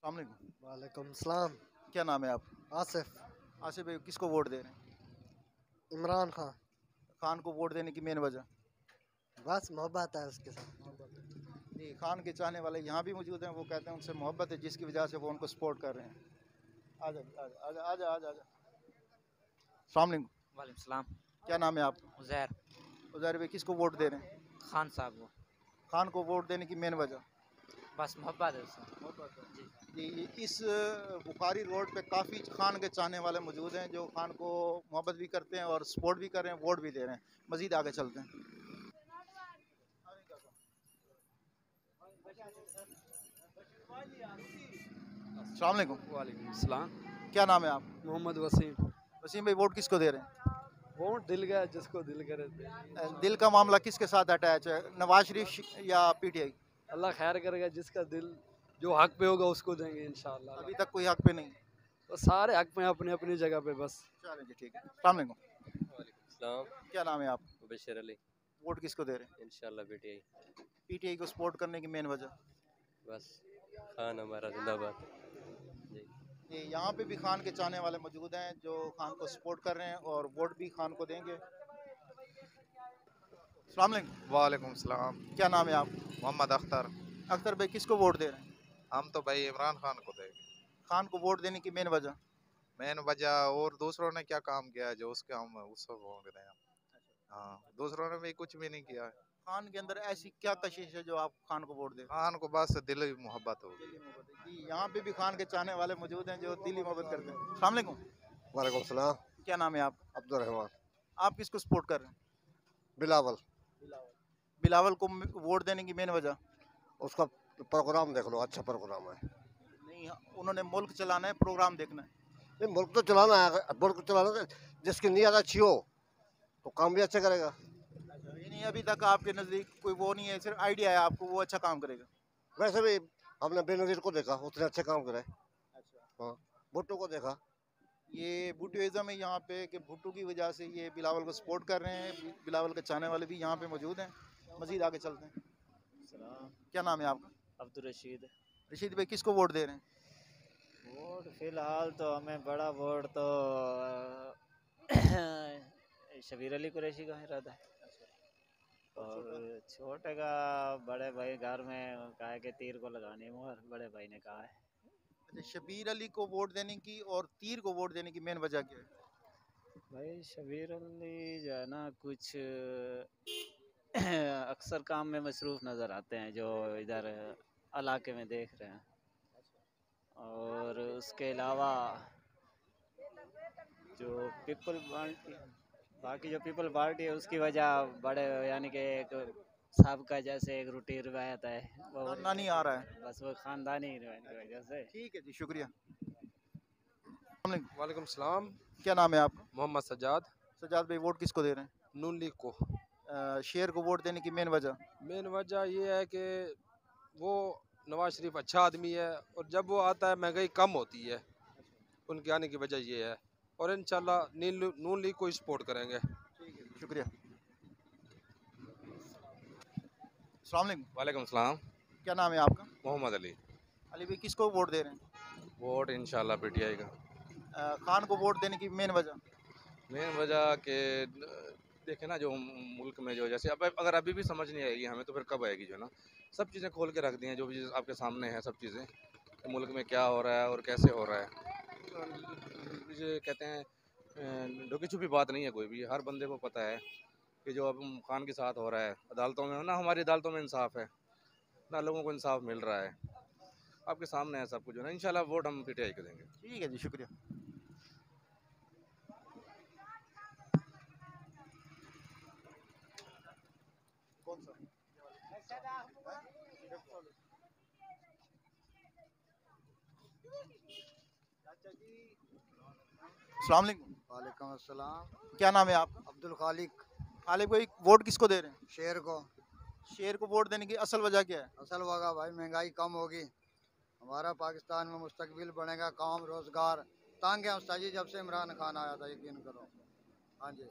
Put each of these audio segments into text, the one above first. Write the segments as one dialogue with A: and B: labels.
A: अस्सलाम वालेकुम।
B: वालेकुम सलाम।
A: क्या नाम है आप?
B: आसिफ।
A: आसिफ भाई किसको वोट दे रहे हैं?
B: इमरान खान।
A: खान को वोट देने की मेन वजह?
B: बस मोहब्बत है उसके साथ।
A: जी, खान के चाहने वाले यहाँ भी मौजूद हैं। वो कहते हैं उनसे मोहब्बत है, जिसकी वजह से वो उनको सपोर्ट कर रहे हैं। आ जा आ जा आ जा आ जा आ जा। अस्सलाम वालेकुम।
C: वालेकुम सलाम।
A: क्या नाम है आपका?
C: उज़ैर।
A: उज़ैर भाई किसको वोट दे रहे हैं?
C: खान साहब को।
A: खान को वोट देने की मेन वजह?
C: बस मोहब्बत है उससे।
A: जी, इस बुखारी रोड पे काफ़ी खान के चाहने वाले मौजूद हैं, जो खान को मोहब्बत भी करते हैं और सपोर्ट भी कर रहे हैं, वोट भी दे रहे हैं। मज़ीद आगे चलते हैं। अस्सलाम वालेकुम।
D: वालेकुम सलाम।
A: क्या नाम है आप?
D: मोहम्मद वसीम।
A: वसीम भाई वोट किसको दे रहे हैं?
D: वोट दिल गया जिसको दिल करे दे।
A: दिल का मामला किसके साथ अटैच है, नवाज शरीफ या पीटीआई?
D: अल्लाह खैर करेगा, जिसका दिल जो हक पे होगा उसको देंगे इंशाल्लाह।
A: अभी तक कोई हक पे नहीं?
D: तो सारे हक पे अपनी अपनी जगह पे बस।
A: चलें जी, ठीक है। अस्सलाम वालेकुम।
E: वालेकुम सलाम।
A: क्या नाम है आप?
E: बशीर अली।
A: वोट किसको दे रहे हैं?
E: इंशाल्लाह पीटीआई।
A: पीटीआई को सपोर्ट करने की मेन वजह?
E: बस खान हमारा जिंदाबाद। जी
A: ये यहाँ पे भी खान के चाहने वाले मौजूद हैं, जो खान को सपोर्ट कर रहे हैं और वोट भी खान को देंगे। अस्सलाम वालेकुम।
F: वालेकुम सलाम।
A: क्या नाम है आप?
F: मोहम्मद अख्तर।
A: अख्तर भाई किसको वोट दे रहे हैं?
F: हम तो भाई इमरान खान को देंगे।
A: खान को वोट देने की मेन वजह?
F: मेन वजह और दूसरों ने क्या काम किया है जो उसके हम उसको वोट दें हम। हाँ, दूसरों ने भी कुछ भी नहीं किया है।
A: खान के अंदर ऐसी क्या कशिश है जो आप खान को वोट दे?
F: खान को बस दिली मोहब्बत होगी।
A: जी, यहाँ पे भी खान के चाहने वाले मौजूद हैं जो दिली मोहब्बत करते हैं। अस्सलाम वालेकुम।
B: वालेकुम सलाम।
A: क्या नाम है आप?
B: अब्दुल रहमान।
A: आप किसको सपोर्ट कर रहे हैं?
B: बिलावल।
A: बिलावल को वोट देने की मेन वजह?
B: उसका प्रोग्राम देख लो, अच्छा प्रोग्राम है।
A: नहीं, उन्होंने मुल्क चलाना है, प्रोग्राम देखना है।
B: नहीं, मुल्क तो चलाना है। मुल्क चलाना है, जिसकी नीयत अच्छी हो तो काम भी अच्छा करेगा।
A: नहीं, अभी तक आपके नज़दीक कोई वो नहीं है, सिर्फ आइडिया है आपको वो अच्छा काम करेगा?
B: वैसे भी हमने बेनज़ीर को देखा, उतने अच्छे काम करे। हाँ, भुट्टो को देखा।
A: ये भुट्टोइज़्म है यहाँ पे कि भुट्टो की वजह से ये बिलावल को सपोर्ट कर रहे हैं। बिलावल के चाहने वाले भी यहाँ पे मौजूद हैं। मज़ीद आगे चलते हैं। क्या नाम है आपका?
G: अब्दुल रशीद।
A: रशीद भाई किसको वोट दे रहे हैं?
G: वोट फिलहाल तो हमें बड़ा वोट तो शबीर अली कुरैशी का इरादा है। और छोटे का बड़े भाई घर में कहा है कि तीर को लगानी मोहर, बड़े भाई ने कहा है।
A: अच्छा, शबीर अली को वोट देने की और तीर को वोट देने की मेन वजह क्या है?
G: भाई शबीर अली जो है ना कुछ अक्सर काम में मसरूफ़ नज़र आते हैं जो इधर इलाके में देख रहे हैं। और उसके अलावा जो पीपल पार्टी, बाकी जो पीपल पार्टी है उसकी वजह बड़े यानी कि एक सबका जैसे एक रूटीन रिवायत है वो
A: खानदानी आ रहा है।
G: बस वो ख़ानदानी रिवायत की वजह से।
A: ठीक है जी, शुक्रिया।
D: वालेकुम सलाम।
A: क्या नाम है आपका?
D: मोहम्मद सज्जाद।
A: सज्जाद भाई वोट किसको दे रहे हैं?
D: नून लीग को।
A: शेर को वोट देने की मेन वजह?
D: मेन वजह ये है कि वो नवाज शरीफ अच्छा आदमी है और जब वो आता है महंगाई कम होती है, उनके आने की वजह ये है। और इंशाल्लाह नून लीग को ही सपोर्ट करेंगे।
A: शुक्रिया। अस्सलाम वालेकुम।
H: वालेकुम सलाम।
A: क्या नाम है आपका?
H: मोहम्मद अली।
A: अली भाई किसको वोट दे रहे हैं?
H: वोट इंशाल्लाह पीटीआई का।
A: खान को वोट देने की मेन वजह?
H: मेन वजह के देखे ना जो मुल्क में जो जैसे अब अगर अभी भी समझ नहीं आएगी हमें तो फिर कब आएगी जो है ना। सब चीज़ें खोल के रख दी हैं, जो भी आपके सामने है सब चीज़ें कि मुल्क में क्या हो रहा है और कैसे हो रहा है। ये कहते हैं ढुकी छुपी बात नहीं है, कोई भी हर बंदे को पता है कि जो अब खान के साथ हो रहा है अदालतों में, ना हमारी अदालतों में इंसाफ है ना लोगों को इंसाफ मिल रहा है। आपके सामने है सब कुछ, जो है ना। इंशाल्लाह वोट हम पीटीआई को देंगे।
A: ठीक है जी, शुक्रिया। कौन सा? अस्सलाम वालेकुम।
B: वालेकुम अस्सलाम।
A: क्या नाम है आपका?
B: अब्दुल खालिक।
A: खालिद भाई वोट किसको दे रहे हैं?
B: शेर को।
A: शेर को वोट देने की असल वजह क्या है?
B: असल वजह भाई महंगाई कम होगी, हमारा पाकिस्तान में मुस्तकबिल बनेगा, काम रोजगार तंग है उस्ताद जी जब से इमरान खान आया था, यकीन करो। हाँ जी,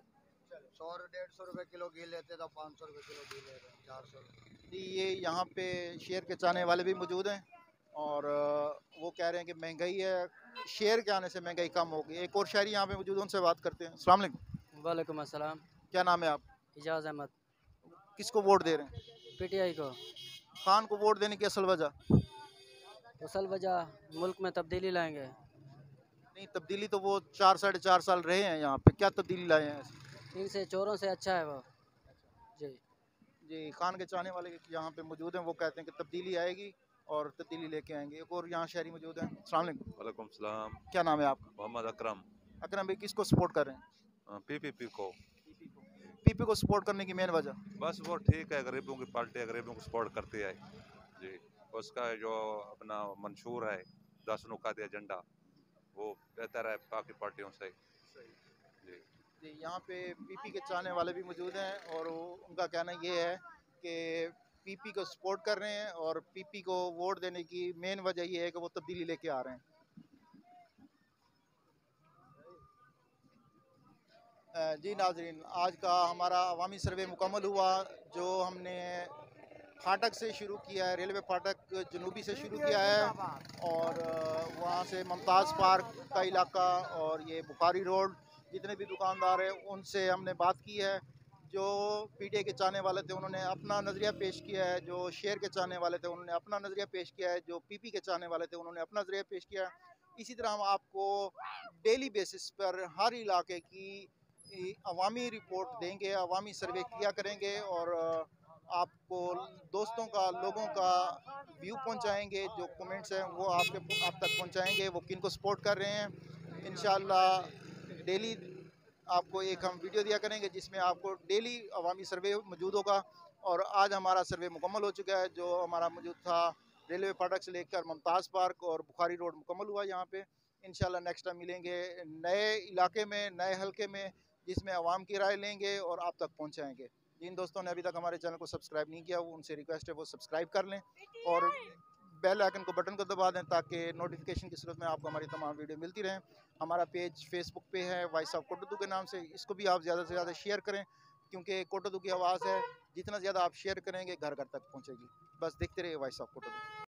B: 100-150 रुपए किलो घी लेते तो 500 रुपए किलो घी ले रहे हैं, 400 रुपये।
A: जी, ये यहाँ पे शेर के चाहने वाले भी मौजूद हैं और वो कह रहे हैं कि महंगाई है, शेयर के आने से महंगाई कम होगी। एक और शहरी यहाँ पे मौजूद है, उनसे बात करते हैं। अस्सलाम वालेकुम।
C: वालेकुम अस्सलाम।
A: क्या नाम है आप?
C: इजाज़ अहमद।
A: किसको वोट दे रहे हैं?
C: पीटीआई को।
A: खान को वोट देने की असल वजह?
C: असल वजह मुल्क में तब्दीली लाएंगे।
A: नहीं, तब्दीली तो वो 4 साढ़े 4 साल रहे हैं यहाँ पे, क्या तब्दीली लाए हैं?
C: इनसे चोरों से अच्छा है वो। जी
A: जी, खान के चाहने वाले यहाँ पे मौजूद हैं, वो कहते हैं कि तब्दीली आएगी और तब्दीली लेके आएंगे। एक और यहाँ शहरी मौजूद हैं। अस्सलाम वालेकुम।
I: वालेकुम सलाम।
A: क्या नाम है आपका?
I: मोहम्मद अकरम।
A: अकरम भाई, किसको सपोर्ट कर रहे हैं?
I: पीपीपी को।
A: पीपी को सपोर्ट करने की मेन वजह?
I: बस वो ठीक है, गरीबों की पार्टी है, गरीबों को सपोर्ट करती है जी। उसका जो अपना मंशूर है 10 नुकाती एजेंडा, वो बेहतर है बाकी पार्टियों से जी।
A: जी, यहाँ पे पीपी के चाहने वाले भी मौजूद हैं और उनका कहना ये है कि पीपी को सपोर्ट कर रहे हैं और पीपी को वोट देने की मेन वजह ये है कि वो तब्दीली लेके आ रहे हैं। जी नाजरीन, आज का हमारा अवामी सर्वे मुकम्मल हुआ, जो हमने फाटक से शुरू किया है, रेलवे फाटक जनूबी से शुरू किया है और वहाँ से मुमताज़ पार्क का इलाका और ये बुखारी रोड, जितने भी दुकानदार हैं उनसे हमने बात की है। जो पीटीआई के चाहने वाले थे उन्होंने अपना नज़रिया पेश किया है, जो शेयर के चाहने वाले थे उन्होंने अपना नज़रिया पेश किया है, जो पीपी के चाहने वाले थे उन्होंने अपना नज़रिया पेश किया है। इसी तरह हम आपको डेली बेसिस पर हर इलाके की अवामी रिपोर्ट देंगे, अवामी सर्वे किया करेंगे और आपको दोस्तों का, लोगों का व्यू पहुंचाएंगे। जो कमेंट्स हैं वो आप तक पहुंचाएंगे, वो किन को सपोर्ट कर रहे हैं। इंशाल्लाह डेली आपको एक हम वीडियो दिया करेंगे जिसमें आपको डेली अवामी सर्वे मौजूद होगा। और आज हमारा सर्वे मुकम्मल हो चुका है, जो हमारा मौजूद था रेलवे फाटक से लेकर मुमताज़ पार्क और बुखारी रोड मुकम्मल हुआ यहाँ पे। इंशाल्लाह नेक्स्ट टाइम मिलेंगे नए इलाके में, नए हलके में, जिसमें आवाम की राय लेंगे और आप तक पहुँचाएँगे। जिन दोस्तों ने अभी तक हमारे चैनल को सब्सक्राइब नहीं किया, वो उनसे रिक्वेस्ट है वो सब्सक्राइब कर लें और बेल आइकन को बटन को दबा दें ताकि नोटिफिकेशन की सूरत में आपको हमारी तमाम वीडियो मिलती रहें। हमारा पेज फेसबुक पे है वॉइस ऑफ कोटोदू के नाम से, इसको भी आप ज़्यादा से ज़्यादा शेयर करें क्योंकि कोटोदू की आवाज़ है, जितना ज़्यादा आप शेयर करेंगे घर घर तक पहुँचेगी। बस देखते रहिए वॉइस ऑफ कोटोदू।